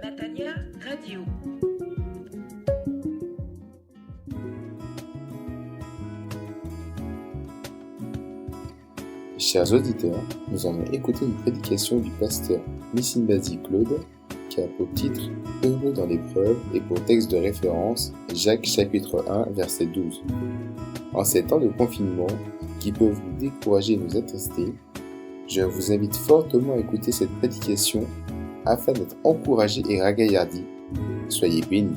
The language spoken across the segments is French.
Matania Radio. Chers auditeurs, nous allons écouter une prédication du pasteur Missimbasi Claude qui a pour titre « Heureux dans l'épreuve » et pour texte de référence Jacques chapitre 1 verset 12. En ces temps de confinement qui peuvent vous décourager et nous attrister, je vous invite fortement à écouter cette prédication afin d'être encouragé et ragaillardi. Soyez bénis.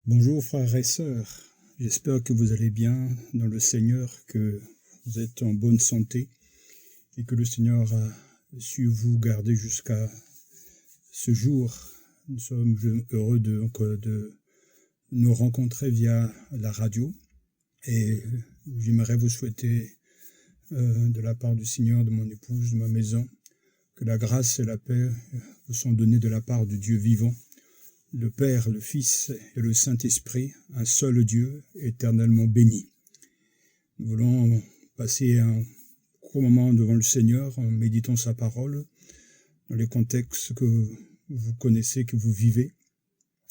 Bonjour frères et sœurs, j'espère que vous allez bien dans le Seigneur, que vous êtes en bonne santé et que le Seigneur a su vous garder jusqu'à ce jour. Nous sommes heureux de nous rencontrer via la radio et j'aimerais vous souhaiter de la part du Seigneur, de mon épouse, de ma maison, que la grâce et la paix vous sont données de la part du Dieu vivant, le Père, le Fils et le Saint-Esprit, un seul Dieu, éternellement béni. Nous voulons passer un court moment devant le Seigneur en méditant sa parole, dans les contextes que vous connaissez, que vous vivez.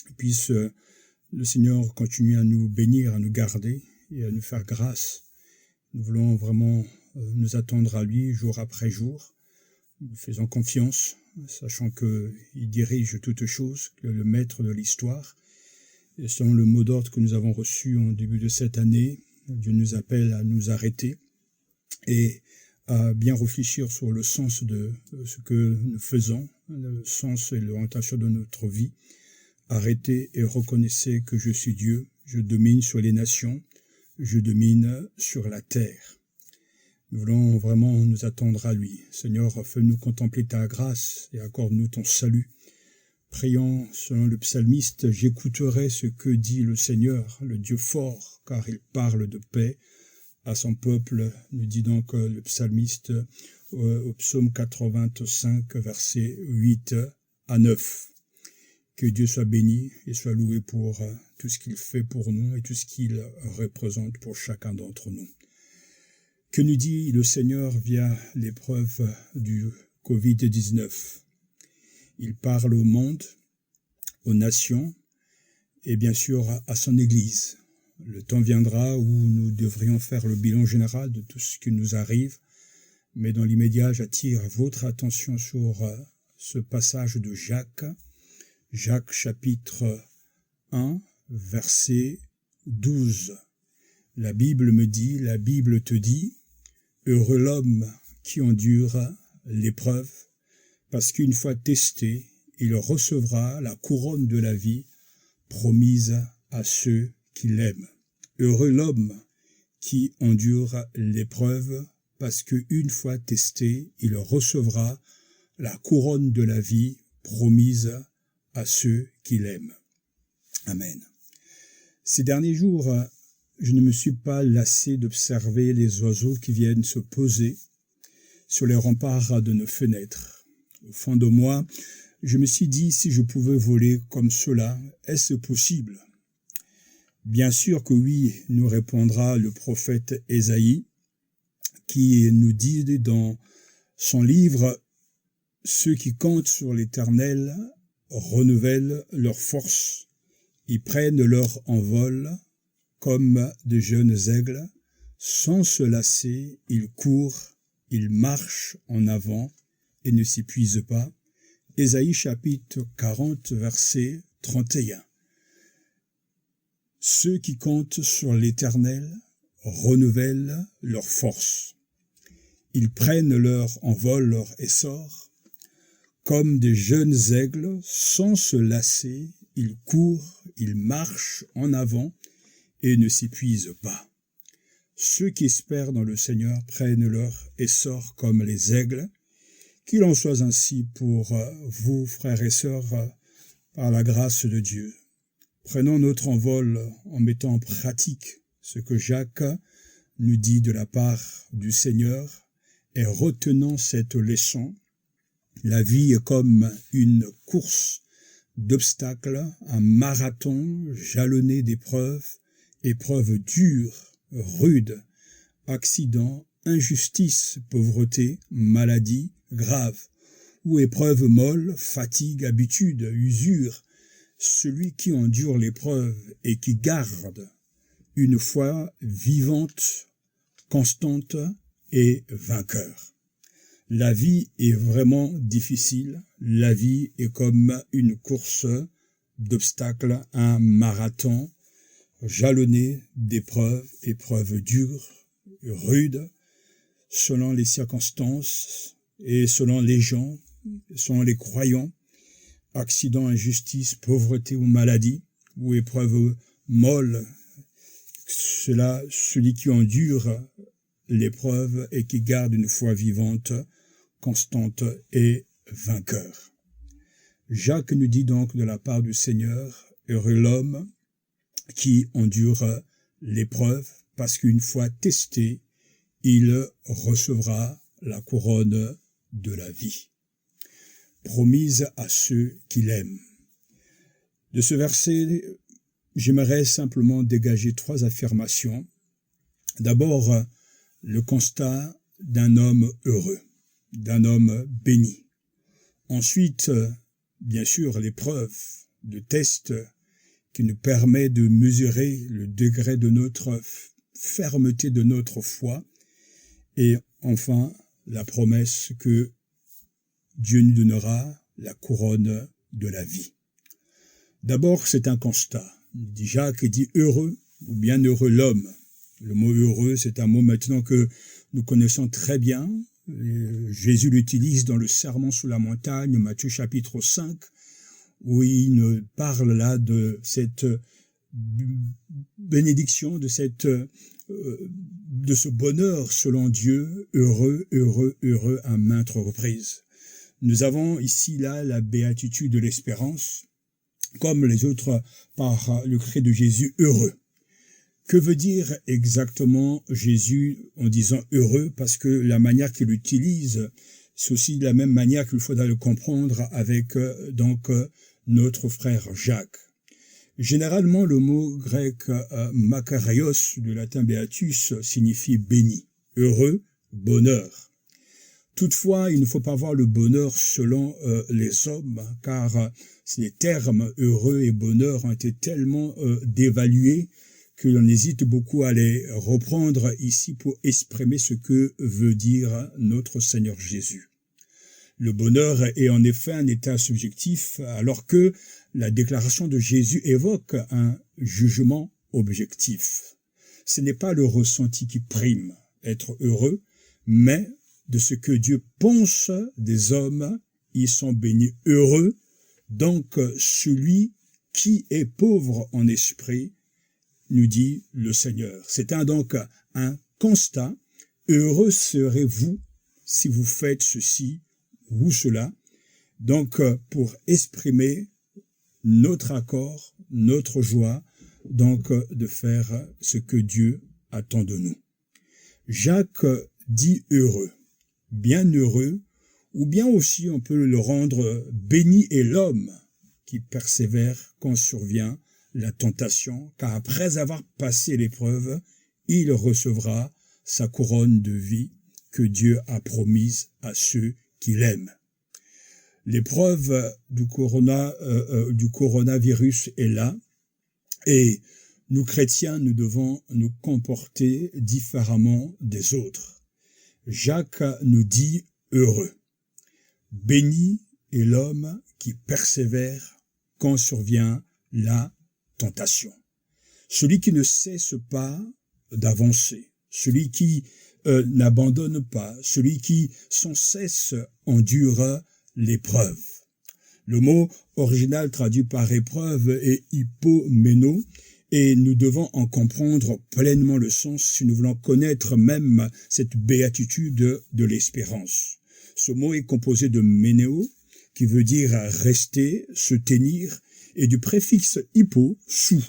Et puisse le Seigneur continuer à nous bénir, à nous garder et à nous faire grâce. Nous voulons vraiment nous attendre à lui jour après jour, nous faisons confiance, sachant qu'il dirige toutes choses, que le maître de l'histoire. Et selon le mot d'ordre que nous avons reçu en début de cette année, Dieu nous appelle à nous arrêter et à bien réfléchir sur le sens de ce que nous faisons, le sens et l'orientation de notre vie. Arrêtez et reconnaissez que je suis Dieu, je domine sur les nations, je domine sur la terre. Nous voulons vraiment nous attendre à lui. Seigneur, fais-nous contempler ta grâce et accorde-nous ton salut. Prions selon le psalmiste, j'écouterai ce que dit le Seigneur, le Dieu fort, car il parle de paix à son peuple, nous dit donc le psalmiste au psaume 85, versets 8 à 9. Que Dieu soit béni et soit loué pour tout ce qu'il fait pour nous et tout ce qu'il représente pour chacun d'entre nous. Que nous dit le Seigneur via l'épreuve du Covid-19 ? Il parle au monde, aux nations et bien sûr à son Église. Le temps viendra où nous devrions faire le bilan général de tout ce qui nous arrive, mais dans l'immédiat, j'attire votre attention sur ce passage de Jacques chapitre 1, verset 12. La Bible te dit, heureux l'homme qui endure l'épreuve, parce qu'une fois testé, il recevra la couronne de la vie promise à ceux qui l'aiment. Heureux l'homme qui endure l'épreuve, parce qu'une fois testé, il recevra la couronne de la vie promise à ceux qui l'aiment. Amen. Ces derniers jours, je ne me suis pas lassé d'observer les oiseaux qui viennent se poser sur les remparts de nos fenêtres. Au fond de moi, je me suis dit, si je pouvais voler comme cela, est-ce possible ? Bien sûr que oui, nous répondra le prophète Ésaïe, qui nous dit dans son livre, « Ceux qui comptent sur l'Éternel renouvellent leur force, ils prennent leur envol, comme de jeunes aigles, sans se lasser, ils courent, ils marchent en avant et ne s'épuisent pas. » Ésaïe chapitre 40, verset 31. Ceux qui comptent sur l'Éternel renouvellent leur force. Ils prennent leur envol, leur essor, comme des jeunes aigles, sans se lasser, ils courent, ils marchent en avant et ne s'épuisent pas. Ceux qui espèrent dans le Seigneur prennent leur essor comme les aigles. Qu'il en soit ainsi pour vous, frères et sœurs, par la grâce de Dieu. Prenons notre envol en mettant en pratique ce que Jacques nous dit de la part du Seigneur et retenant cette leçon. La vie est comme une course d'obstacles, un marathon jalonné d'épreuves, épreuves dures, rudes, accidents, injustices, pauvreté, maladie, grave, ou épreuves molles, fatigue, habitude, usure. Celui qui endure l'épreuve et qui garde une foi vivante, constante et vainqueur. La vie est vraiment difficile. La vie est comme une course d'obstacles, un marathon jalonné d'épreuves, épreuves dures, rudes, selon les circonstances et selon les gens, selon les croyants, accidents, injustice, pauvreté ou maladie, ou épreuves molles. Celui qui endure l'épreuve et qui garde une foi vivante, constante et vainqueur. Jacques nous dit donc de la part du Seigneur, heureux l'homme qui endure l'épreuve, parce qu'une fois testé, il recevra la couronne de la vie, promise à ceux qui l'aiment. De ce verset, j'aimerais simplement dégager 3 affirmations. D'abord, le constat d'un homme heureux, d'un homme béni. Ensuite, bien sûr, l'épreuve de test qui nous permet de mesurer le degré de notre fermeté de notre foi. Et enfin, la promesse que Dieu nous donnera la couronne de la vie. D'abord, c'est un constat. Jacques dit heureux ou bien heureux l'homme. Le mot heureux, c'est un mot maintenant que nous connaissons très bien. Jésus l'utilise dans le Sermon sur la montagne, Matthieu chapitre 5, où il nous parle là de cette bénédiction, de ce bonheur selon Dieu, heureux, heureux, heureux à maintes reprises. Nous avons ici là la béatitude de l'espérance, comme les autres par le cri de Jésus, heureux. Que veut dire exactement Jésus en disant heureux? Parce que la manière qu'il utilise, c'est aussi de la même manière qu'il faudra le comprendre avec notre frère Jacques. Généralement, le mot grec makarios, du latin beatus, signifie béni, heureux, bonheur. Toutefois, il ne faut pas voir le bonheur selon les hommes, car les termes heureux et bonheur ont été tellement dévalués que l'on hésite beaucoup à les reprendre ici pour exprimer ce que veut dire notre Seigneur Jésus. Le bonheur est en effet un état subjectif, alors que la déclaration de Jésus évoque un jugement objectif. Ce n'est pas le ressenti qui prime, être heureux, mais de ce que Dieu pense des hommes, ils sont bénis heureux, donc celui qui est pauvre en esprit, nous dit le Seigneur. C'est donc un constat. Heureux serez-vous si vous faites ceci ou cela. Donc, pour exprimer notre accord, notre joie, donc de faire ce que Dieu attend de nous. Jacques dit heureux, bien heureux, ou bien aussi on peut le rendre béni est l'homme qui persévère quand survient la tentation, car après avoir passé l'épreuve, il recevra sa couronne de vie que Dieu a promise à ceux qui l'aiment. L'épreuve du coronavirus est là, et nous chrétiens, nous devons nous comporter différemment des autres. Jacques nous dit heureux. Béni est l'homme qui persévère quand survient la tentation. Celui qui ne cesse pas d'avancer, celui qui n'abandonne pas, celui qui sans cesse endure l'épreuve. Le mot original traduit par épreuve est hypoméno, et nous devons en comprendre pleinement le sens si nous voulons connaître même cette béatitude de l'espérance. Ce mot est composé de ménéo, qui veut dire rester, se tenir, et du préfixe hypo, sous.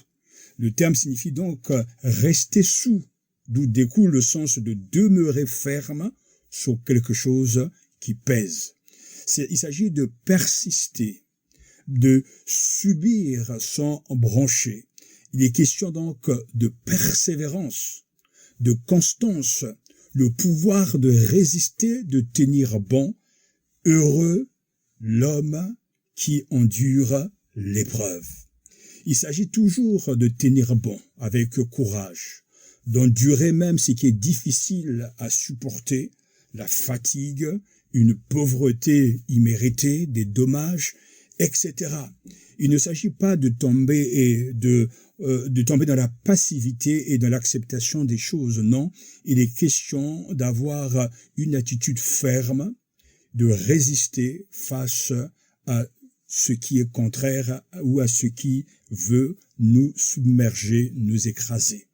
Le terme signifie donc rester sous, d'où découle le sens de demeurer ferme sur quelque chose qui pèse. Il s'agit de persister, de subir sans broncher. Il est question donc de persévérance, de constance, le pouvoir de résister, de tenir bon. Heureux l'homme qui endure l'épreuve. Il s'agit toujours de tenir bon avec courage, d'endurer même ce qui est difficile à supporter, la fatigue, une pauvreté imméritée, des dommages, etc. Il ne s'agit pas de tomber dans la passivité et dans l'acceptation des choses. Non, il est question d'avoir une attitude ferme, de résister face à ce qui est contraire ou à ce qui veut nous submerger, nous écraser.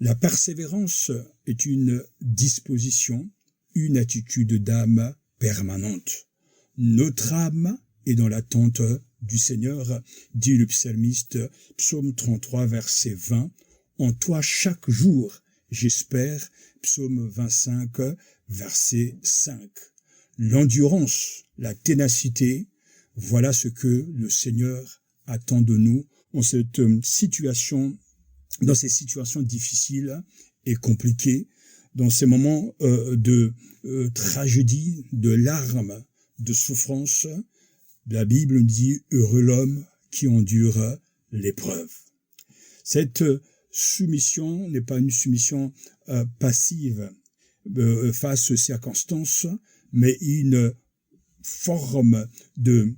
La persévérance est une disposition, une attitude d'âme permanente. Notre âme est dans l'attente du Seigneur, dit le psalmiste, psaume 33, verset 20. En toi chaque jour, j'espère, psaume 25, verset 5. L'endurance, la ténacité, voilà ce que le Seigneur attend de nous dans cette situation, dans ces situations difficiles et compliquées, dans ces moments de tragédie, de larmes, de souffrance. La Bible dit « Heureux l'homme qui endure l'épreuve ». Cette soumission n'est pas une soumission passive face aux circonstances, mais une forme de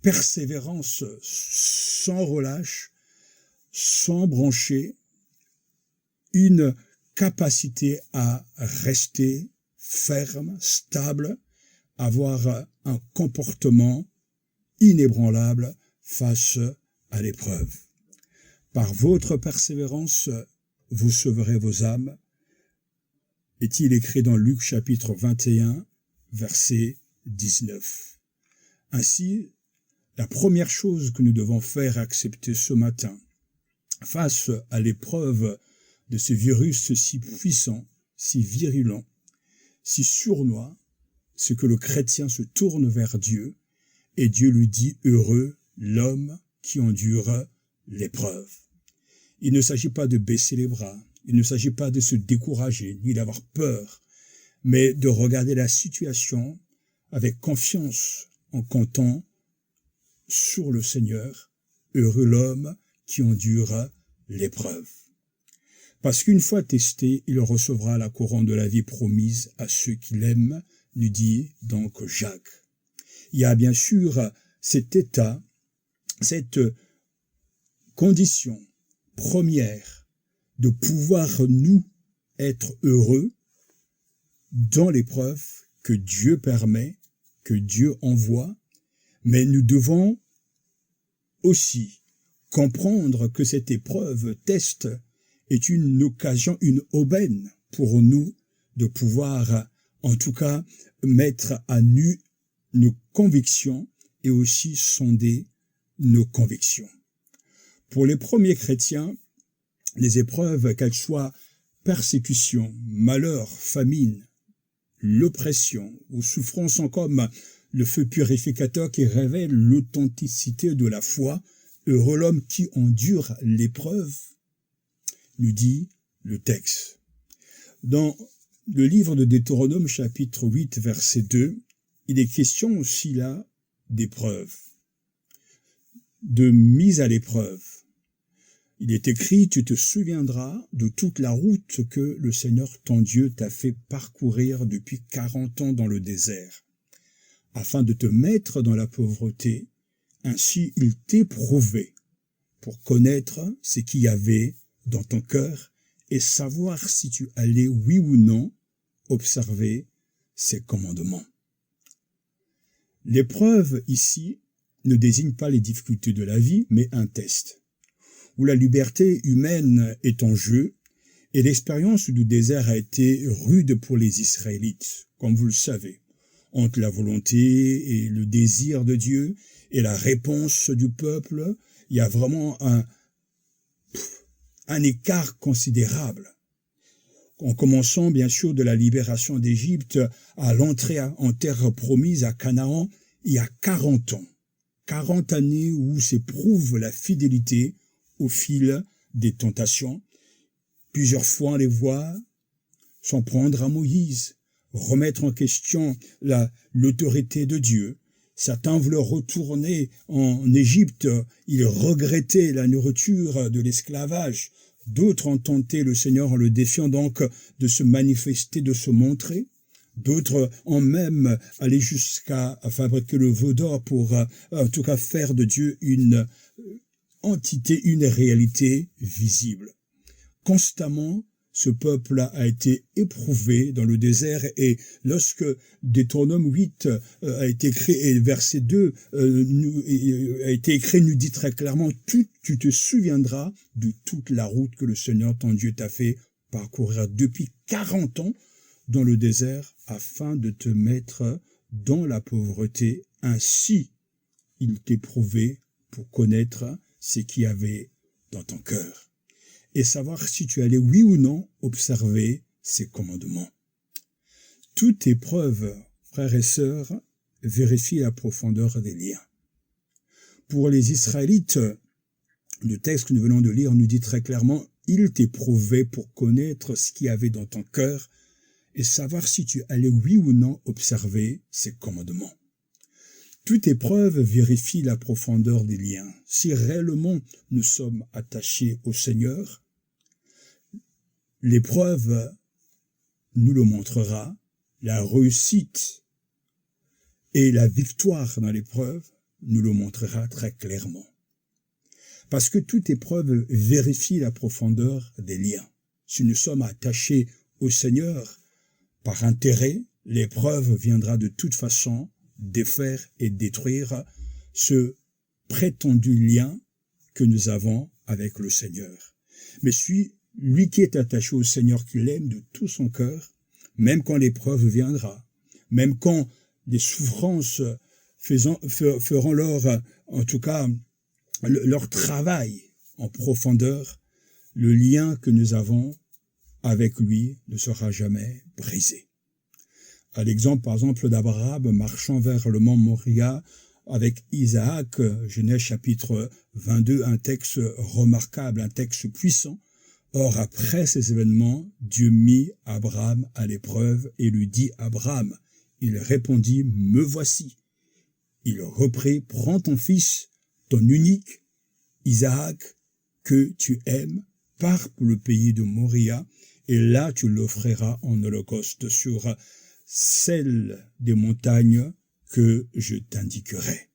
persévérance sans relâche, sans broncher, une capacité à rester ferme, stable, avoir un comportement inébranlable face à l'épreuve. Par votre persévérance, vous sauverez vos âmes, est-il écrit dans Luc chapitre 21, verset 19. Ainsi, la première chose que nous devons faire accepter ce matin, face à l'épreuve de ce virus si puissant, si virulent, si sournois, c'est que le chrétien se tourne vers Dieu et Dieu lui dit « Heureux l'homme qui endure l'épreuve ». Il ne s'agit pas de baisser les bras, il ne s'agit pas de se décourager, ni d'avoir peur, mais de regarder la situation avec confiance en comptant sur le Seigneur. Heureux l'homme qui endure l'épreuve. Parce qu'une fois testé, il recevra la couronne de la vie promise à ceux qui l'aiment, nous dit donc Jacques. Il y a bien sûr cet état, cette condition première de pouvoir nous être heureux dans l'épreuve que Dieu permet, que Dieu envoie, mais nous devons aussi comprendre que cette épreuve, test, est une occasion, une aubaine pour nous de pouvoir, en tout cas, mettre à nu nos convictions et aussi sonder nos convictions. Pour les premiers chrétiens, les épreuves, qu'elles soient persécution, malheur, famine, l'oppression ou souffrance, sont comme le feu purificateur qui révèle l'authenticité de la foi. Heureux l'homme qui endure l'épreuve, nous dit le texte. Dans le livre de Deutéronome, chapitre 8, verset 2, il est question aussi là d'épreuve, de mise à l'épreuve. Il est écrit, tu te souviendras de toute la route que le Seigneur ton Dieu t'a fait parcourir depuis 40 ans dans le désert, afin de te mettre dans la pauvreté. Ainsi il t'éprouvait pour connaître ce qu'il y avait dans ton cœur et savoir si tu allais, oui ou non, observer ses commandements. L'épreuve ici ne désigne pas les difficultés de la vie, mais un test, où la liberté humaine est en jeu, et l'expérience du désert a été rude pour les Israélites, comme vous le savez, entre la volonté et le désir de Dieu, et la réponse du peuple, il y a vraiment un écart considérable. En commençant bien sûr de la libération d'Égypte à l'entrée en terre promise à Canaan, il y a 40 ans. 40 années où s'éprouve la fidélité au fil des tentations. Plusieurs fois on les voit s'en prendre à Moïse, remettre en question l'autorité de Dieu. Certains voulaient retourner en Égypte, ils regrettaient la nourriture de l'esclavage. D'autres ont tenté le Seigneur en le défiant donc de se manifester, de se montrer. D'autres ont même allé jusqu'à fabriquer le veau d'or pour, en tout cas, faire de Dieu une entité, une réalité visible. Constamment, ce peuple a été éprouvé dans le désert et lorsque Deutéronome 8 a été écrit et verset 2 a été écrit, nous dit très clairement, tu te souviendras de toute la route que le Seigneur ton Dieu t'a fait parcourir depuis 40 ans dans le désert afin de te mettre dans la pauvreté. Ainsi, il t'éprouvait pour connaître ce qu'il y avait dans ton cœur et savoir si tu allais, oui ou non, observer ses commandements. Toute épreuve, frères et sœurs, vérifie la profondeur des liens. Pour les Israélites, le texte que nous venons de lire nous dit très clairement, il t'éprouvait pour connaître ce qu'il y avait dans ton cœur et savoir si tu allais, oui ou non, observer ses commandements. Toute épreuve vérifie la profondeur des liens. Si réellement nous sommes attachés au Seigneur, l'épreuve nous le montrera, la réussite et la victoire dans l'épreuve nous le montrera très clairement. Parce que toute épreuve vérifie la profondeur des liens. Si nous sommes attachés au Seigneur par intérêt, l'épreuve viendra de toute façon défaire et détruire ce prétendu lien que nous avons avec le Seigneur. Mais lui qui est attaché au Seigneur, qui l'aime de tout son cœur, même quand l'épreuve viendra, même quand les souffrances feront en tout cas, leur travail en profondeur, le lien que nous avons avec lui ne sera jamais brisé. À l'exemple, par exemple, d'Abraham marchant vers le mont Moria avec Isaac, Genèse chapitre 22, un texte remarquable, un texte puissant. Or, après ces événements, Dieu mit Abraham à l'épreuve et lui dit « Abraham ». Il répondit « Me voici ». Il reprit « Prends ton fils, ton unique, Isaac, que tu aimes, pars pour le pays de Moria, et là tu l'offriras en holocauste sur celle des montagnes que je t'indiquerai.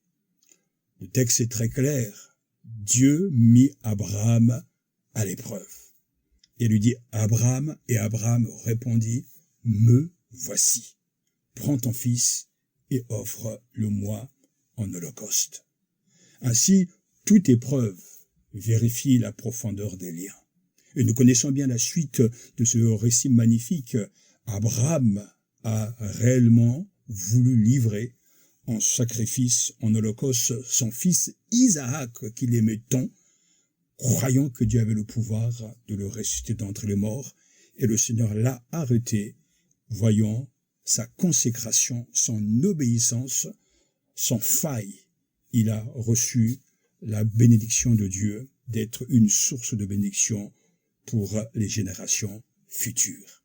Le texte est très clair. Dieu mit Abraham à l'épreuve. Et lui dit Abraham, et Abraham répondit, me voici. Prends ton fils et offre-le-moi en holocauste. Ainsi, toute épreuve vérifie la profondeur des liens. Et nous connaissons bien la suite de ce récit magnifique. Abraham a réellement voulu livrer en sacrifice, en holocauste, son fils Isaac, qu'il aimait tant, croyant que Dieu avait le pouvoir de le ressusciter d'entre les morts. Et le Seigneur l'a arrêté, voyant sa consécration, son obéissance, sans faille. Il a reçu la bénédiction de Dieu d'être une source de bénédiction pour les générations futures.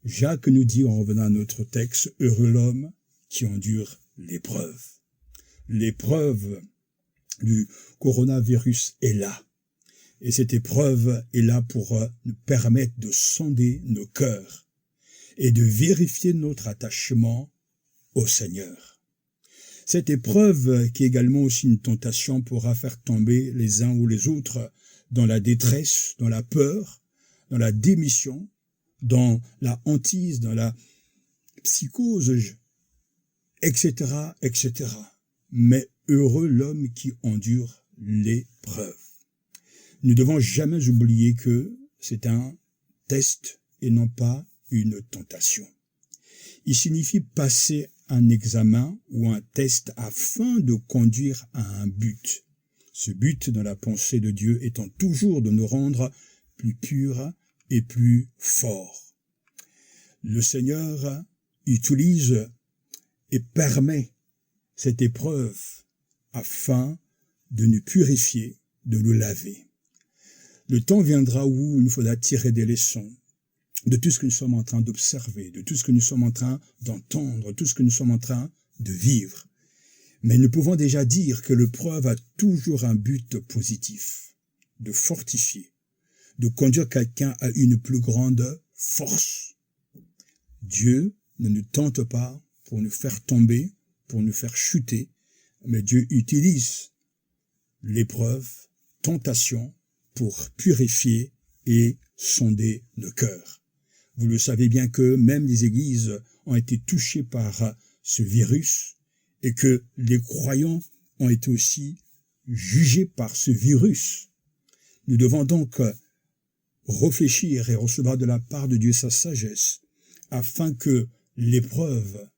Jacques nous dit, en revenant à notre texte, « Heureux l'homme qui endure l'épreuve ». L'épreuve du coronavirus est là. Et cette épreuve est là pour nous permettre de sonder nos cœurs et de vérifier notre attachement au Seigneur. Cette épreuve, qui est également aussi une tentation, pourra faire tomber les uns ou les autres dans la détresse, dans la peur, dans la démission, dans la hantise, dans la psychose, etc., etc. Mais heureux l'homme qui endure l'épreuve. Nous ne devons jamais oublier que c'est un test et non pas une tentation. Il signifie passer un examen ou un test afin de conduire à un but. Ce but dans la pensée de Dieu étant toujours de nous rendre plus purs et plus forts. Le Seigneur utilise et permet cette épreuve afin de nous purifier, de nous laver. Le temps viendra où il faudra tirer des leçons de tout ce que nous sommes en train d'observer, de tout ce que nous sommes en train d'entendre, tout ce que nous sommes en train de vivre. Mais nous pouvons déjà dire que l'épreuve a toujours un but positif, de fortifier, de conduire quelqu'un à une plus grande force. Dieu ne nous tente pas pour nous faire tomber, pour nous faire chuter, mais Dieu utilise l'épreuve, tentation, pour purifier et sonder nos cœurs. Vous le savez bien que même les églises ont été touchées par ce virus et que les croyants ont été aussi jugés par ce virus. Nous devons donc réfléchir et recevoir de la part de Dieu sa sagesse afin que l'épreuve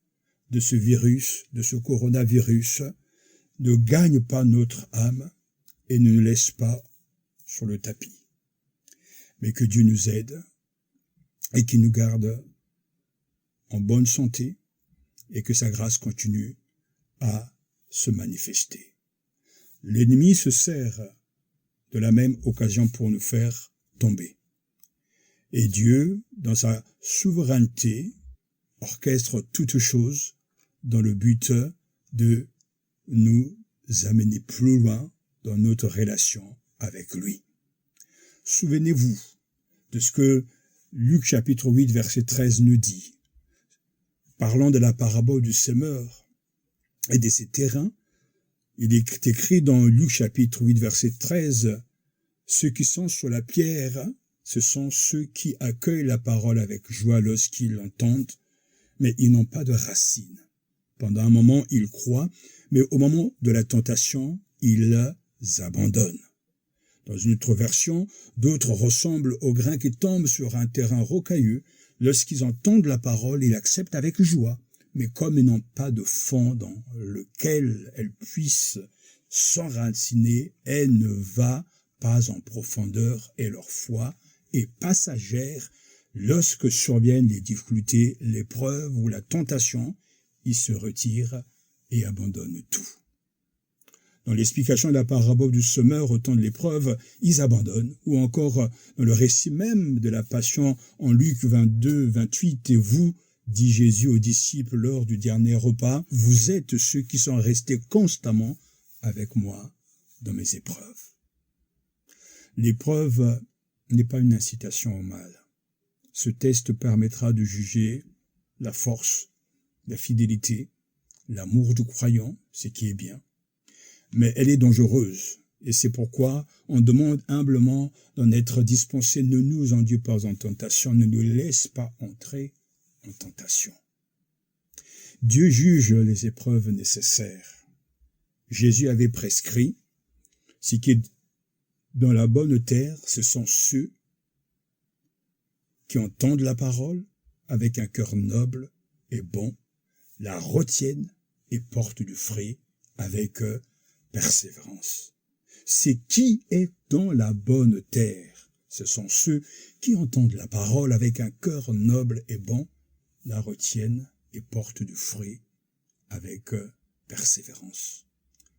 de ce virus, de ce coronavirus, ne gagne pas notre âme et ne nous laisse pas sur le tapis. Mais que Dieu nous aide et qu'il nous garde en bonne santé et que sa grâce continue à se manifester. L'ennemi se sert de la même occasion pour nous faire tomber. Et Dieu, dans sa souveraineté, orchestre toutes choses dans le but de nous amener plus loin dans notre relation avec lui. Souvenez-vous de ce que Luc chapitre 8 verset 13 nous dit. Parlant de la parabole du semeur et de ses terrains, il est écrit dans Luc chapitre 8 verset 13, « Ceux qui sont sur la pierre, ce sont ceux qui accueillent la parole avec joie lorsqu'ils l'entendent, mais ils n'ont pas de racines. Pendant un moment, ils croient, mais au moment de la tentation, ils abandonnent. » Dans une autre version, d'autres ressemblent aux grains qui tombent sur un terrain rocailleux. Lorsqu'ils entendent la parole, ils l'acceptent avec joie. Mais comme ils n'ont pas de fond dans lequel elles puissent s'enraciner, elle ne va pas en profondeur et leur foi est passagère. Lorsque surviennent les difficultés, l'épreuve ou la tentation, ils se retirent et abandonnent tout. Dans l'explication de la parabole du semeur au temps de l'épreuve, ils abandonnent. Ou encore dans le récit même de la Passion en Luc 22, 28, « Et vous, dit Jésus aux disciples lors du dernier repas, vous êtes ceux qui sont restés constamment avec moi dans mes épreuves. » L'épreuve n'est pas une incitation au mal. Ce test permettra de juger la force, la fidélité, l'amour du croyant, ce qui est bien. Mais elle est dangereuse, et c'est pourquoi on demande humblement d'en être dispensé. Ne nous enduis pas en tentation, ne nous laisse pas entrer en tentation. Dieu juge les épreuves nécessaires. Jésus avait prescrit, ce qui est dans la bonne terre, ce sont ceux qui entendent la parole avec un cœur noble et bon, la retiennent et portent du fruit avec persévérance. C'est qui est dans la bonne terre. Ce sont ceux qui entendent la parole avec un cœur noble et bon, la retiennent et portent du fruit avec persévérance.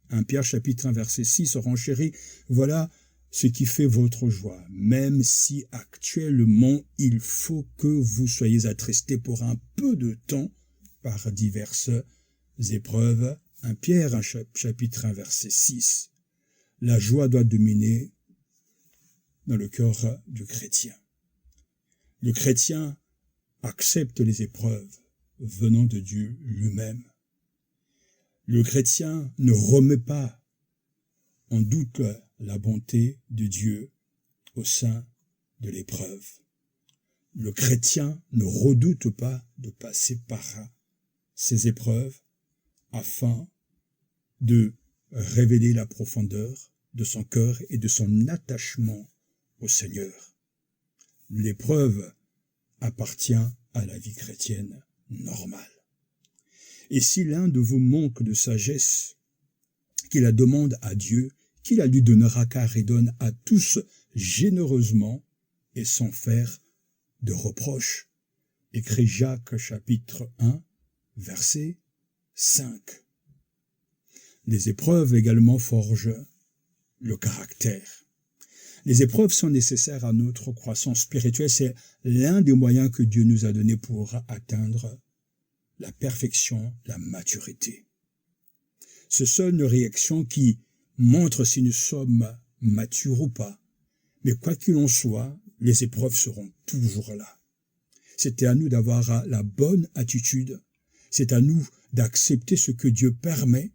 1 Pierre chapitre 1 verset 6 renchérit, voilà ce qui fait votre joie, même si actuellement il faut que vous soyez attristés pour un peu de temps par diverses épreuves. 1 Pierre, chapitre 1, verset 6. La joie doit dominer dans le cœur du chrétien. Le chrétien accepte les épreuves venant de Dieu lui-même. Le chrétien ne remet pas en doute la bonté de Dieu au sein de l'épreuve. Le chrétien ne redoute pas de passer par ces épreuves afin de révéler la profondeur de son cœur et de son attachement au Seigneur. L'épreuve appartient à la vie chrétienne normale. Et si l'un de vous manque de sagesse, qu'il la demande à Dieu, qui la lui donnera, car il donne à tous généreusement et sans faire de reproche. Écrit Jacques chapitre 1, verset 5. Les épreuves également forgent le caractère. Les épreuves sont nécessaires à notre croissance spirituelle. C'est l'un des moyens que Dieu nous a donnés pour atteindre la perfection, la maturité. Ce sont une réaction qui montre si nous sommes matures ou pas. Mais quoi qu'il en soit, les épreuves seront toujours là. C'est à nous d'avoir la bonne attitude. C'est à nous d'accepter ce que Dieu permet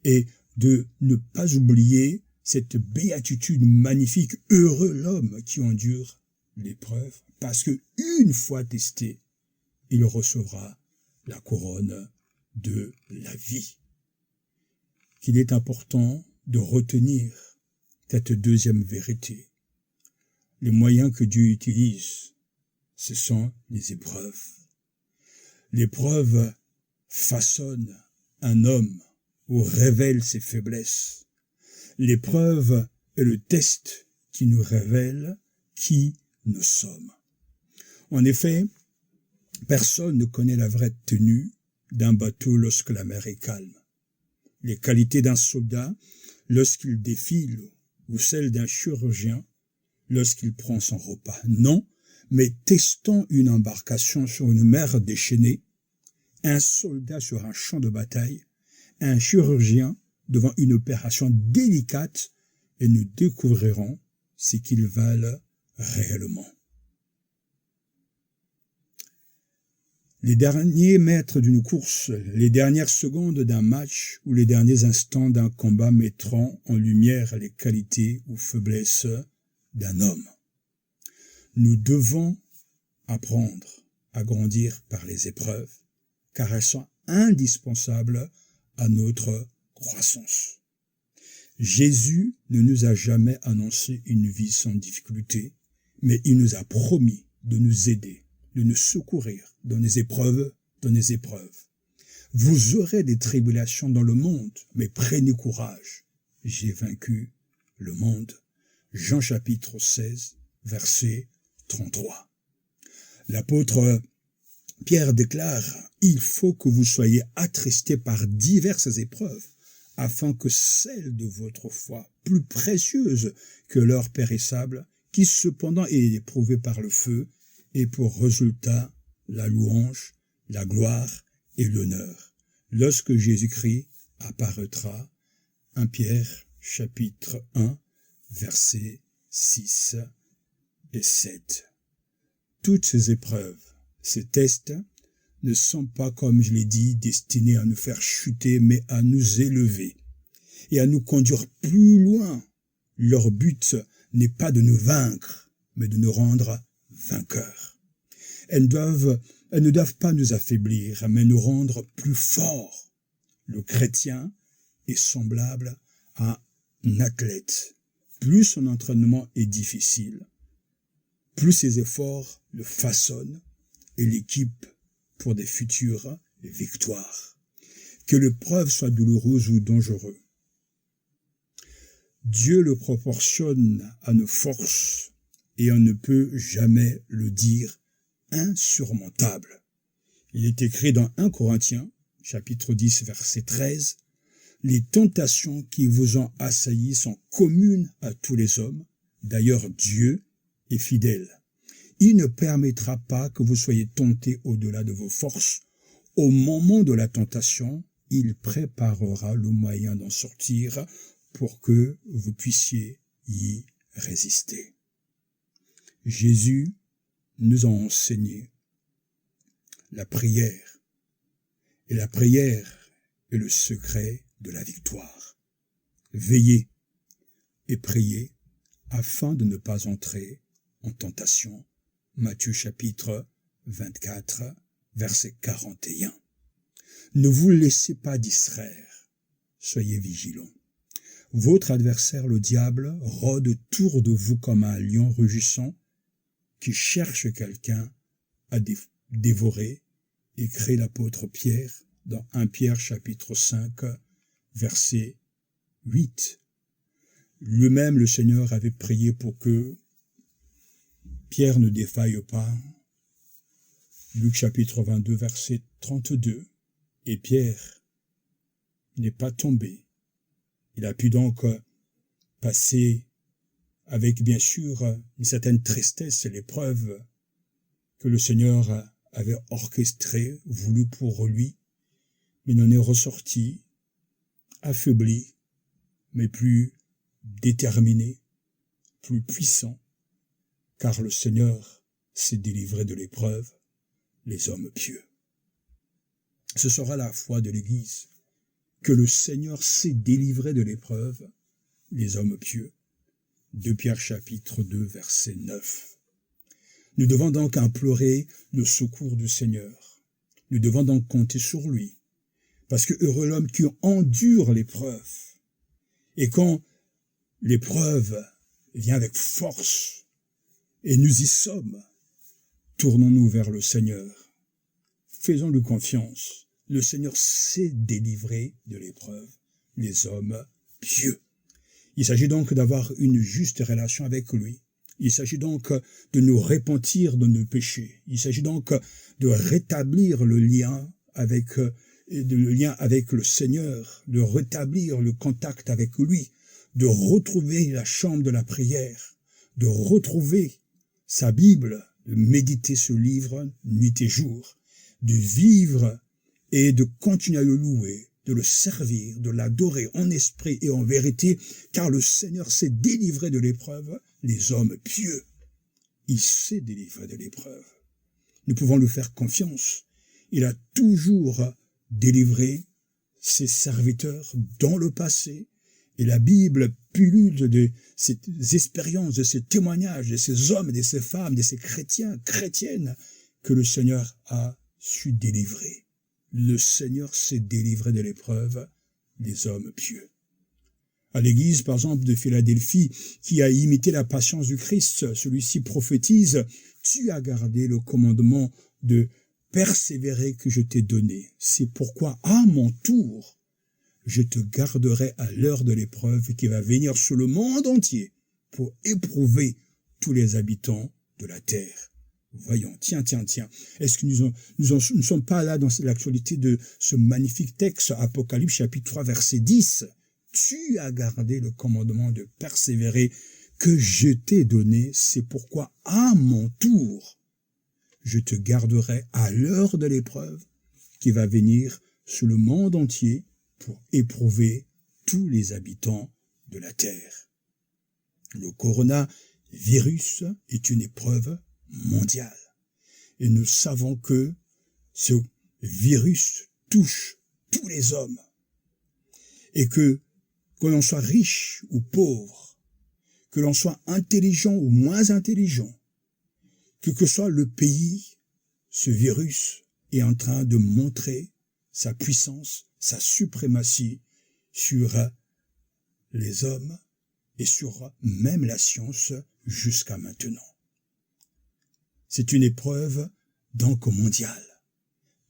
et de ne pas oublier cette béatitude magnifique. Heureux l'homme qui endure l'épreuve, parce que une fois testé, il recevra la couronne de la vie. Qu'il est important de retenir cette deuxième vérité. Les moyens que Dieu utilise, ce sont les épreuves. L'épreuve façonne un homme ou révèle ses faiblesses. L'épreuve est le test qui nous révèle qui nous sommes. En effet, personne ne connaît la vraie tenue d'un bateau lorsque la mer est calme. Les qualités d'un soldat lorsqu'il défile ou celles d'un chirurgien lorsqu'il prend son repas. Non, mais testons une embarcation sur une mer déchaînée, un soldat sur un champ de bataille, un chirurgien devant une opération délicate, et nous découvrirons ce qu'ils valent réellement. Les derniers mètres d'une course, les dernières secondes d'un match ou les derniers instants d'un combat mettront en lumière les qualités ou faiblesses d'un homme. Nous devons apprendre à grandir par les épreuves, car elles sont indispensables à notre croissance. Jésus ne nous a jamais annoncé une vie sans difficulté, mais il nous a promis de nous aider, de nous secourir dans les épreuves, Vous aurez des tribulations dans le monde, mais prenez courage. J'ai vaincu le monde. Jean chapitre 16, verset 33. L'apôtre Pierre déclare, « Il faut que vous soyez attristés par diverses épreuves, afin que celle de votre foi, plus précieuse que l'or périssable, qui cependant est éprouvée par le feu, ait pour résultat la louange, la gloire et l'honneur, lorsque Jésus-Christ apparaîtra. » 1 Pierre chapitre 1, versets 6 et 7. Toutes ces épreuves, ces tests, ne sont pas, comme je l'ai dit, destinés à nous faire chuter, mais à nous élever et à nous conduire plus loin. Leur but n'est pas de nous vaincre, mais de nous rendre vainqueurs. Elles ne doivent pas nous affaiblir, mais nous rendre plus forts. Le chrétien est semblable à un athlète. Plus son entraînement est difficile, plus ses efforts le façonnent et l'équipent pour des futures victoires. Que l'épreuve soit douloureuse ou dangereuse, Dieu le proportionne à nos forces et on ne peut jamais le dire insurmontable. Il est écrit dans 1 Corinthiens, chapitre 10, verset 13, « Les tentations qui vous ont assaillis sont communes à tous les hommes. D'ailleurs, Dieu est fidèle. Il ne permettra pas que vous soyez tentés au-delà de vos forces. Au moment de la tentation, il préparera le moyen d'en sortir pour que vous puissiez y résister. » Jésus nous a enseigné la prière. Et la prière est le secret de la victoire. Veillez et priez afin de ne pas entrer en tentation. Matthieu chapitre 24, verset 41. Ne vous laissez pas distraire. Soyez vigilants. Votre adversaire, le diable, rôde autour de vous comme un lion rugissant qui cherche quelqu'un à dévorer, écrit l'apôtre Pierre dans 1 Pierre chapitre 5, verset 8. Lui-même, le Seigneur avait prié pour que Pierre ne défaille pas. Luc chapitre 22, verset 32. Et Pierre n'est pas tombé. Il a pu donc passer avec bien sûr une certaine tristesse l'épreuve que le Seigneur avait orchestrée, voulue pour lui, mais il en est ressorti, affaibli, mais plus déterminé, plus puissant, car le Seigneur s'est délivré de l'épreuve, les hommes pieux. Ce sera la foi de l'Église, que le Seigneur s'est délivré de l'épreuve, les hommes pieux. 2 Pierre chapitre 2, verset 9. Nous devons donc implorer le secours du Seigneur. Nous devons donc compter sur lui. Parce que heureux l'homme qui endure l'épreuve. Et quand l'épreuve vient avec force, et nous y sommes, tournons-nous vers le Seigneur. Faisons-lui confiance. Le Seigneur sait délivrer de l'épreuve les hommes pieux. Il s'agit donc d'avoir une juste relation avec lui. Il s'agit donc de nous repentir de nos péchés. Il s'agit donc de rétablir le lien avec le Seigneur, de rétablir le contact avec lui, de retrouver la chambre de la prière, de retrouver sa Bible, de méditer ce livre nuit et jour, de vivre et de continuer à le louer, de le servir, de l'adorer en esprit et en vérité, car le Seigneur s'est délivré de l'épreuve, les hommes pieux. Il s'est délivré de l'épreuve. Nous pouvons lui faire confiance. Il a toujours délivré ses serviteurs dans le passé, et la Bible pullule de ces expériences, de ces témoignages, de ces hommes, de ces femmes, de ces chrétiens, chrétiennes, que le Seigneur a su délivrer. Le Seigneur s'est délivré de l'épreuve des hommes pieux. À l'église, par exemple, de Philadelphie, qui a imité la patience du Christ, celui-ci prophétise, « Tu as gardé le commandement de persévérer que je t'ai donné. C'est pourquoi, à mon tour, je te garderai à l'heure de l'épreuve qui va venir sur le monde entier pour éprouver tous les habitants de la terre. » Voyons, tiens. Est-ce que nous ne sommes pas là dans l'actualité de ce magnifique texte, Apocalypse chapitre 3, verset 10. Tu as gardé le commandement de persévérer que je t'ai donné, c'est pourquoi à mon tour, je te garderai à l'heure de l'épreuve qui va venir sur le monde entier pour éprouver tous les habitants de la terre. Le coronavirus est une épreuve mondiale. Et nous savons que ce virus touche tous les hommes. Et que l'on soit riche ou pauvre, que l'on soit intelligent ou moins intelligent, que soit le pays, ce virus est en train de montrer sa puissance, sa suprématie sur les hommes et sur même la science jusqu'à maintenant. C'est une épreuve donc mondiale.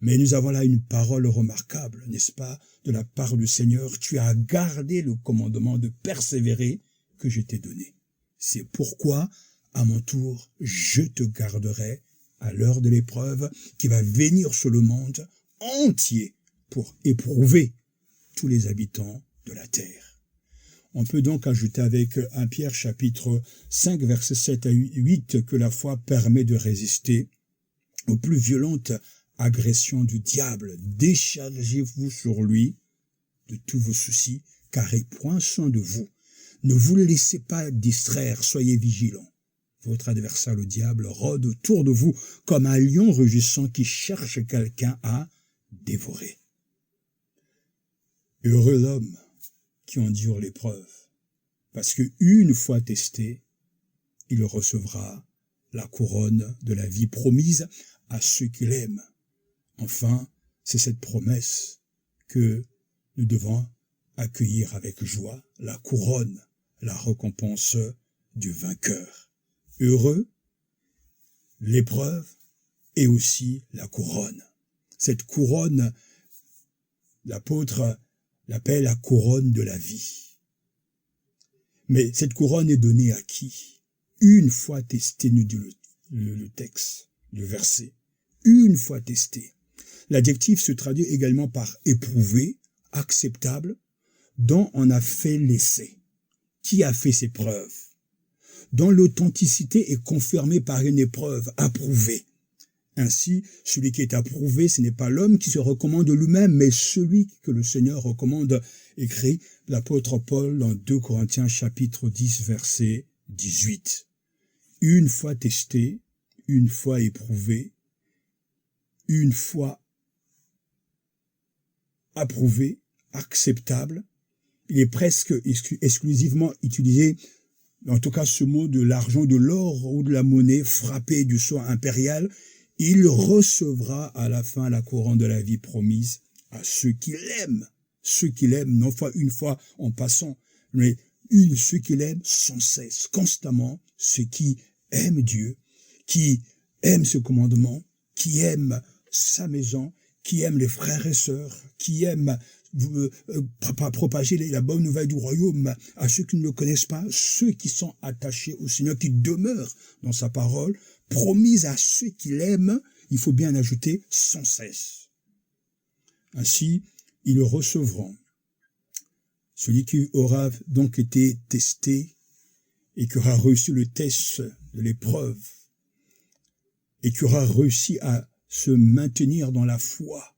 Mais nous avons là une parole remarquable, n'est-ce pas, de la part du Seigneur. Tu as gardé le commandement de persévérer que je t'ai donné. C'est pourquoi, à mon tour, je te garderai à l'heure de l'épreuve qui va venir sur le monde entier pour éprouver tous les habitants de la terre. On peut donc ajouter avec 1 Pierre chapitre 5 versets 7 à 8 que la foi permet de résister aux plus violentes agressions du diable. Déchargez-vous sur lui de tous vos soucis, car il prend soin de vous. Ne vous le laissez pas distraire, soyez vigilants. Votre adversaire, le diable, rôde autour de vous comme un lion rugissant qui cherche quelqu'un à dévorer. Heureux l'homme qui endure l'épreuve, parce que une fois testé, il recevra la couronne de la vie promise à ceux qui l'aiment. Enfin, c'est cette promesse que nous devons accueillir avec joie, la couronne, la récompense du vainqueur. Heureux, l'épreuve et aussi la couronne. Cette couronne l'apôtre l'appelle la couronne de la vie. Mais cette couronne est donnée à qui? Une fois testé, nous dit le texte, le verset. Une fois testé. L'adjectif se traduit également par éprouvé, acceptable, dont on a fait l'essai. Qui a fait ses preuves? Dont l'authenticité est confirmée par une épreuve approuvée. Ainsi, celui qui est approuvé, ce n'est pas l'homme qui se recommande lui-même, mais celui que le Seigneur recommande, écrit l'apôtre Paul dans 2 Corinthiens chapitre 10, verset 18. Une fois testé, une fois éprouvé, une fois approuvé, acceptable. Il est presque exclusivement utilisé, en tout cas ce mot, de l'argent, de l'or ou de la monnaie frappée du sceau impérial. Il recevra à la fin la couronne de la vie promise à ceux qui l'aiment. Ceux qui l'aiment, non pas une fois en passant, mais ceux qui l'aiment sans cesse, constamment, ceux qui aiment Dieu, qui aiment ce commandement, qui aiment sa maison, qui aiment les frères et sœurs, qui aiment propager la bonne nouvelle du royaume à ceux qui ne le connaissent pas, ceux qui sont attachés au Seigneur, qui demeurent dans sa parole, promise à ceux qui l'aiment, il faut bien ajouter sans cesse. Ainsi, ils le recevront. Celui qui aura donc été testé et qui aura reçu le test de l'épreuve et qui aura réussi à se maintenir dans la foi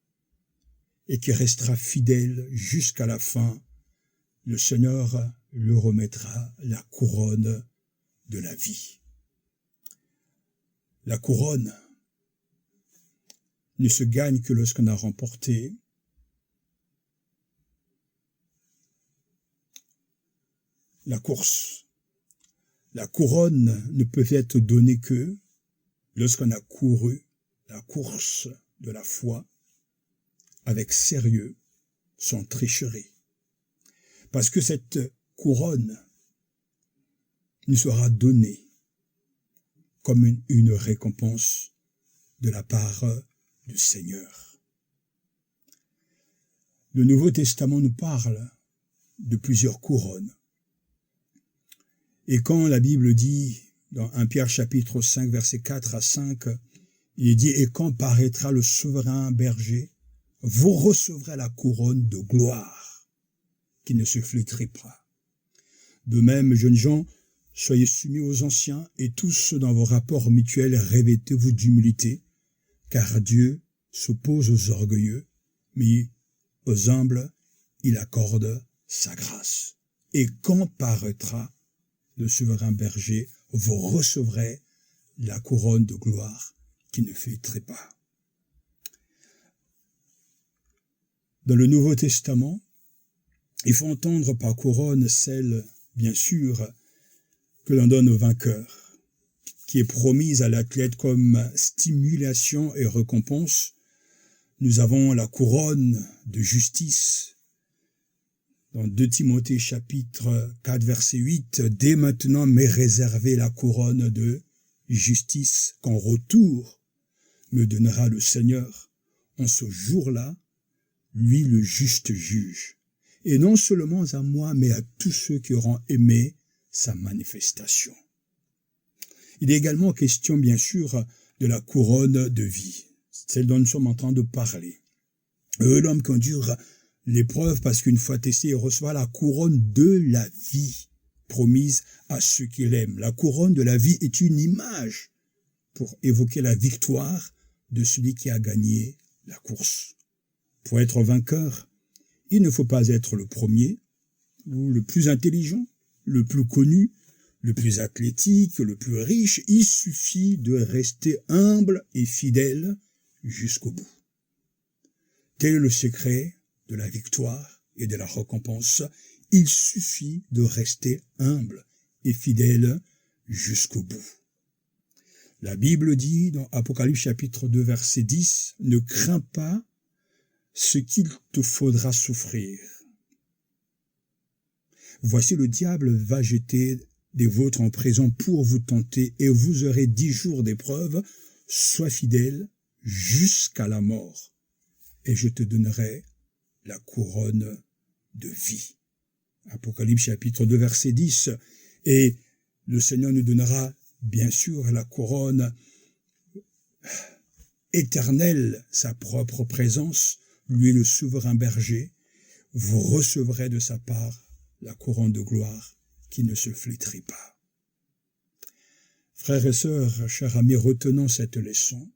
et qui restera fidèle jusqu'à la fin, le Seigneur lui remettra la couronne de la vie. La couronne ne se gagne que lorsqu'on a remporté la course. La couronne ne peut être donnée que lorsqu'on a couru la course de la foi avec sérieux, sans tricherie. Parce que cette couronne nous sera donnée comme une récompense de la part du Seigneur. Le Nouveau Testament nous parle de plusieurs couronnes. Et quand la Bible dit, dans 1 Pierre chapitre 5, versets 4 à 5, il dit « Et quand paraîtra le souverain berger, vous recevrez la couronne de gloire qui ne se flétrit pas. De même, jeunes gens, soyez soumis aux anciens et tous dans vos rapports mutuels revêtez-vous d'humilité, car Dieu s'oppose aux orgueilleux, mais aux humbles, il accorde sa grâce. Et quand paraîtra le souverain berger, vous recevrez la couronne de gloire qui ne flétrit pas. » Dans le Nouveau Testament, il faut entendre par couronne celle, bien sûr, que l'on donne au vainqueur, qui est promise à l'athlète comme stimulation et récompense. Nous avons la couronne de justice. Dans 2 Timothée chapitre 4 verset 8, « Dès maintenant m'est réservée la couronne de justice qu'en retour me donnera le Seigneur en ce jour-là, lui le juste juge, et non seulement à moi, mais à tous ceux qui auront aimé sa manifestation. » Il est également question, bien sûr, de la couronne de vie, celle dont nous sommes en train de parler. L'homme qui endure l'épreuve, parce qu'une fois testé, il reçoit la couronne de la vie, promise à ceux qui l'aiment. La couronne de la vie est une image pour évoquer la victoire de celui qui a gagné la course. Pour être vainqueur, il ne faut pas être le premier, ou le plus intelligent, le plus connu, le plus athlétique, le plus riche. Il suffit de rester humble et fidèle jusqu'au bout. Tel est le secret de la victoire et de la récompense. Il suffit de rester humble et fidèle jusqu'au bout. La Bible dit dans Apocalypse chapitre 2 verset 10, « Ne crains pas ce qu'il te faudra souffrir. Voici le diable va jeter des vôtres en prison pour vous tenter et vous aurez 10 jours d'épreuve. Sois fidèle jusqu'à la mort et je te donnerai la couronne de vie. Apocalypse chapitre 2 verset 10. Et le Seigneur nous donnera bien sûr la couronne éternelle, sa propre présence, lui le souverain berger. Vous recevrez de sa part la couronne de gloire qui ne se flétrit pas. Frères et sœurs, chers amis, retenons cette leçon.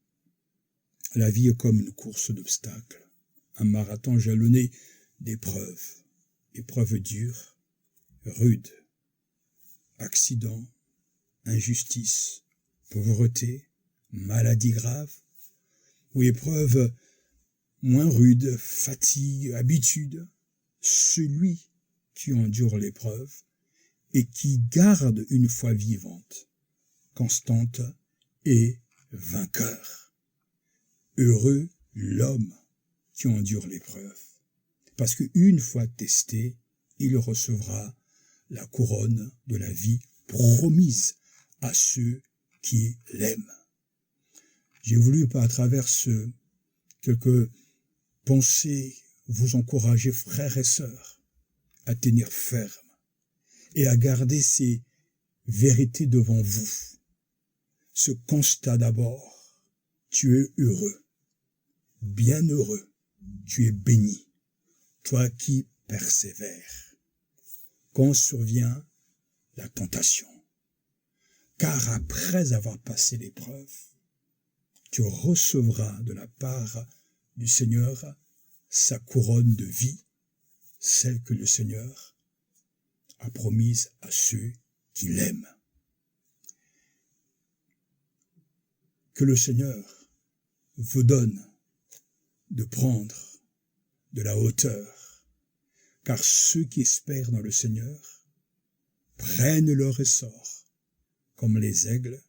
La vie est comme une course d'obstacles, un marathon jalonné d'épreuves, épreuves dures, rudes, accidents, injustice, pauvreté, maladie grave, ou épreuves moins rudes, fatigue, habitude. Celui qui endure l'épreuve et qui garde une foi vivante, constante et vainqueur. Heureux l'homme qui endure l'épreuve, parce qu'une fois testé, il recevra la couronne de la vie promise à ceux qui l'aiment. J'ai voulu, à travers quelques pensées, vous encourager, frères et sœurs, à tenir ferme et à garder ces vérités devant vous. Ce constat d'abord, tu es heureux, bienheureux, tu es béni, toi qui persévères. Quand survient la tentation, car après avoir passé l'épreuve, tu recevras de la part du Seigneur sa couronne de vie, celle que le Seigneur a promise à ceux qui l'aiment. Que le Seigneur vous donne de prendre de la hauteur, car ceux qui espèrent dans le Seigneur prennent leur essor comme les aigles,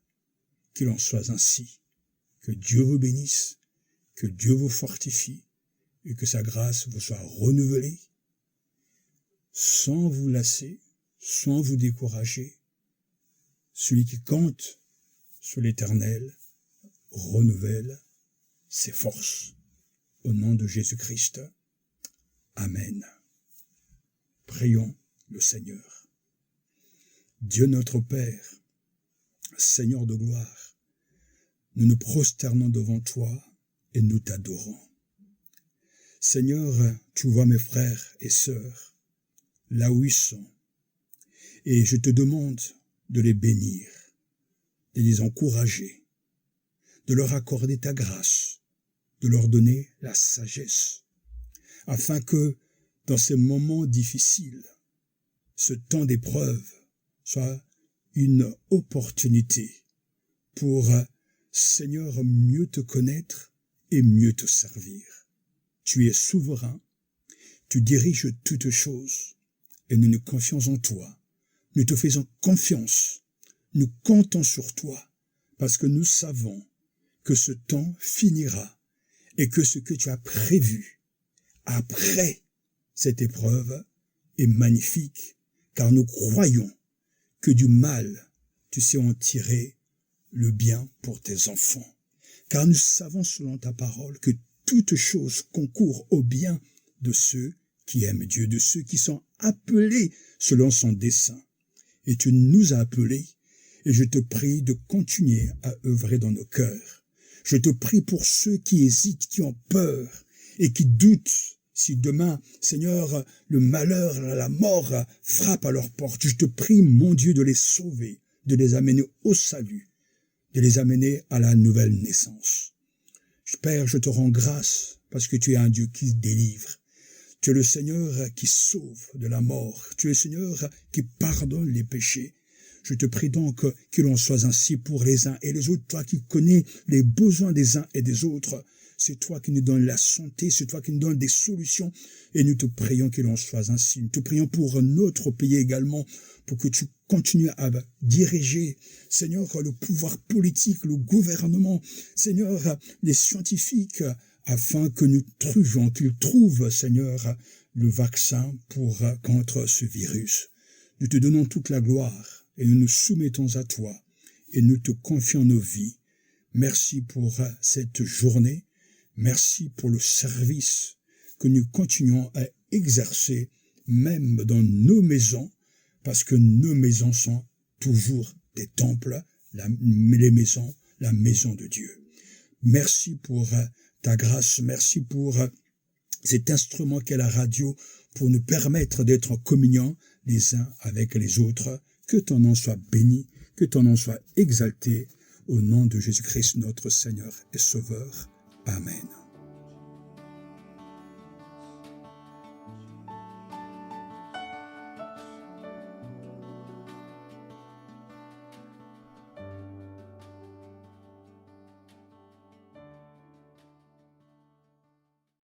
qu'il en soit ainsi. Que Dieu vous bénisse, que Dieu vous fortifie et que sa grâce vous soit renouvelée, sans vous lasser, sans vous décourager. Celui qui compte sur l'Éternel renouvelle ses forces. Au nom de Jésus-Christ. Amen. Prions le Seigneur. Dieu notre Père, Seigneur de gloire, nous nous prosternons devant toi et nous t'adorons. Seigneur, tu vois mes frères et sœurs, là où ils sont, et je te demande de les bénir, de les encourager, de leur accorder ta grâce, de leur donner la sagesse, afin que, dans ces moments difficiles, ce temps d'épreuve soit une opportunité pour, Seigneur, mieux te connaître et mieux te servir. Tu es souverain, tu diriges toutes choses, et nous nous confions en toi. Nous te faisons confiance, nous comptons sur toi, parce que nous savons que ce temps finira et que ce que tu as prévu après cette épreuve est magnifique, car nous croyons que du mal, tu sais en tirer le bien pour tes enfants. Car nous savons selon ta parole que toute chose concourt au bien de ceux qui aiment Dieu, de ceux qui sont appelés selon son dessein. Et tu nous as appelés, et je te prie de continuer à œuvrer dans nos cœurs. Je te prie pour ceux qui hésitent, qui ont peur et qui doutent. Si demain, Seigneur, le malheur, la mort frappe à leur porte, je te prie, mon Dieu, de les sauver, de les amener au salut, de les amener à la nouvelle naissance. Père, je te rends grâce parce que tu es un Dieu qui délivre. Tu es le Seigneur qui sauve de la mort. Tu es le Seigneur qui pardonne les péchés. Je te prie donc qu'il en soit ainsi pour les uns et les autres. Toi qui connais les besoins des uns et des autres, c'est toi qui nous donnes la santé, c'est toi qui nous donnes des solutions. Et nous te prions qu'il en soit ainsi. Nous te prions pour notre pays également, pour que tu continues à diriger, Seigneur, le pouvoir politique, le gouvernement, Seigneur, les scientifiques, afin que nous trouvions, qu'ils trouvent, Seigneur, le vaccin contre ce virus. Nous te donnons toute la gloire et nous nous soumettons à toi et nous te confions nos vies. Merci pour cette journée. Merci pour le service que nous continuons à exercer même dans nos maisons, parce que nos maisons sont toujours des temples, les maisons, la maison de Dieu. Merci pour ta grâce, merci pour cet instrument qu'est la radio, pour nous permettre d'être en communion les uns avec les autres. Que ton nom soit béni, que ton nom soit exalté, au nom de Jésus-Christ notre Seigneur et Sauveur. Amen.